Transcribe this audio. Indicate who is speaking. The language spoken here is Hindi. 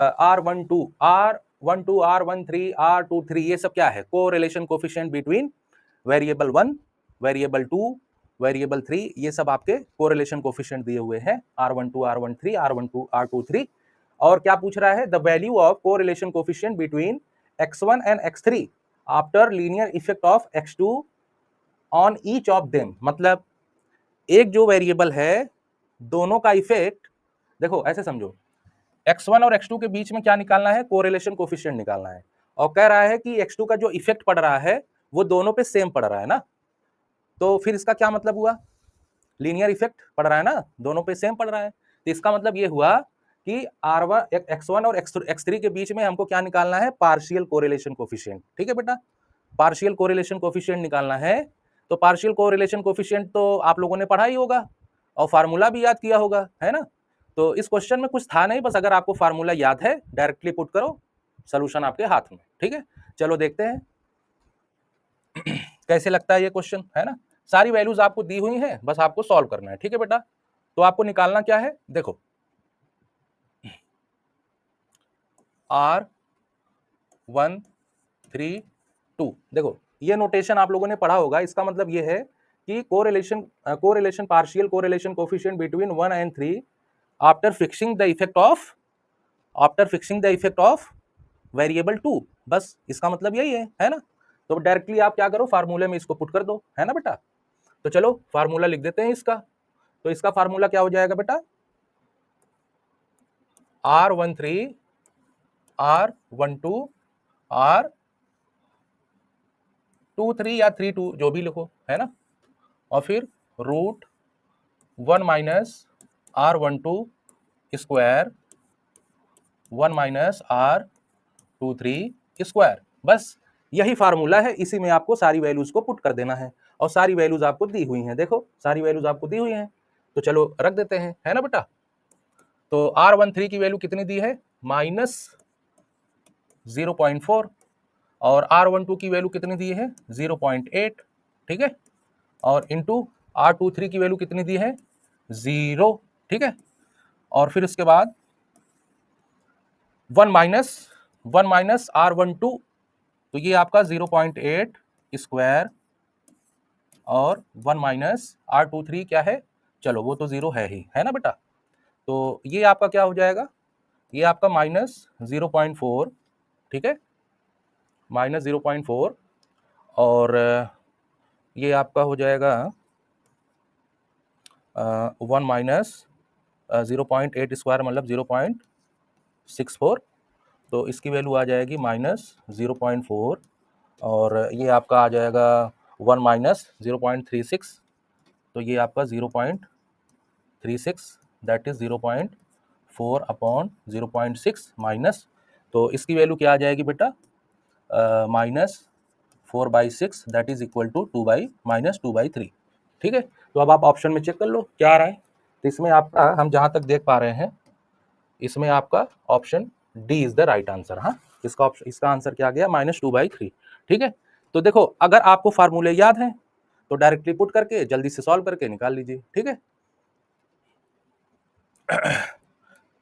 Speaker 1: R12, R13, ये सब क्या है? Correlation coefficient between variable 1, variable 2, variable 3, ये सब आपके कोरिलेशन कोफिशिएंट दिए हुए हैं, R12, R13, R12, R23। और क्या पूछ रहा है? The value of correlation coefficient between x1 and x3 after linear effect of x2 on each of them. मतलब एक जो वेरिएबल है, दोनों का इफेक्ट, देखो ऐसे समझो, x1 और x2 के बीच में क्या निकालना है? कोरिलेशन कोफिशिएंट निकालना है। और कह रहा है कि x2 का जो इफेक्ट पड़ रहा है वो दोनों पे सेम पड़ रहा है ना, तो फिर इसका क्या मतलब हुआ? लीनियर इफेक्ट पड़ रहा है ना, दोनों पे सेम पड़ रहा है, तो इसका मतलब ये हुआ कि x1 और x3 के बीच में हमको क्या निकालना है? Partial correlation coefficient. ठीक है बेटा, पार्शियल कोरिलेशन कोफिशिएंट निकालना है। तो पार्शियल कोरिलेशन कोफिशिएंट तो आप लोगों ने पढ़ा ही होगा और फार्मूला भी याद किया होगा, है ना। तो इस क्वेश्चन में कुछ था नहीं, बस अगर आपको फार्मूला याद है डायरेक्टली पुट करो, सोल्यूशन आपके हाथ में। ठीक है, चलो देखते हैं कैसे लगता है ये क्वेश्चन, है ना। सारी वैल्यूज आपको दी हुई हैं, बस आपको सॉल्व करना है। ठीक है बेटा, तो आपको निकालना क्या है? देखो R13, 2, देखो ये नोटेशन आप लोगों ने पढ़ा होगा। इसका मतलब ये है कि correlation partial correlation coefficient between 1 and 3 after fixing the effect of variable 2। बस इसका मतलब यही है ना। तो डायरेक्टली आप क्या करो, फार्मूले में इसको पुट कर दो, है ना बेटा। तो चलो फार्मूला लिख देते हैं इसका। तो इसका फार्मूला क्या हो जाएगा बेटा? R13, R12, R23 या 32 जो भी लिखो, है ना। और फिर √1 minus R12 square 1 minus R23 square. बस यही फार्मूला है, इसी में आपको सारी वैल्यूज को पुट कर देना है। और सारी वैल्यूज आपको दी हुई हैं, देखो सारी वैल्यूज आपको दी हुई हैं। तो चलो रख देते हैं, है ना बेटा। तो R13 की वैल्यू कितनी दी है? -0.4। और R12 की वैल्यू कितनी दी है? 0.8। ठीक है, और इंटू R23 की वैल्यू कितनी दी है? 0। ठीक है, और फिर उसके बाद 1 माइनस R12, तो ये आपका 0.8 स्क्वायर और 1 माइनस R23 क्या है? चलो वो तो 0 है ही, है ना बेटा। तो ये आपका क्या हो जाएगा? ये आपका -0.4। ठीक है, -0.4, और ये आपका हो जाएगा 1 माइनस 0.8 स्क्वायर मतलब 0.64। तो इसकी वैल्यू आ जाएगी -0.4, और ये आपका आ जाएगा 1 माइनस 0.36। तो ये आपका 0.36, दैट इज 0.4 अपॉन 0.6 माइनस, तो इसकी वैल्यू क्या आ जाएगी बेटा? -4/6, दैट इज इक्वल टू -2/3। ठीक है, तो अब आप ऑप्शन में चेक कर लो क्या आ रहा है। तो इसमें आपका, हम जहां तक देख पा रहे हैं, इसमें आपका option D is the right answer. हाँ, इसका आंसर क्या आ गया? -2/3। ठीक है, तो देखो अगर आपको फार्मूले याद हैं तो डायरेक्टली पुट करके जल्दी से सॉल्व करके निकाल लीजिए। ठीक है।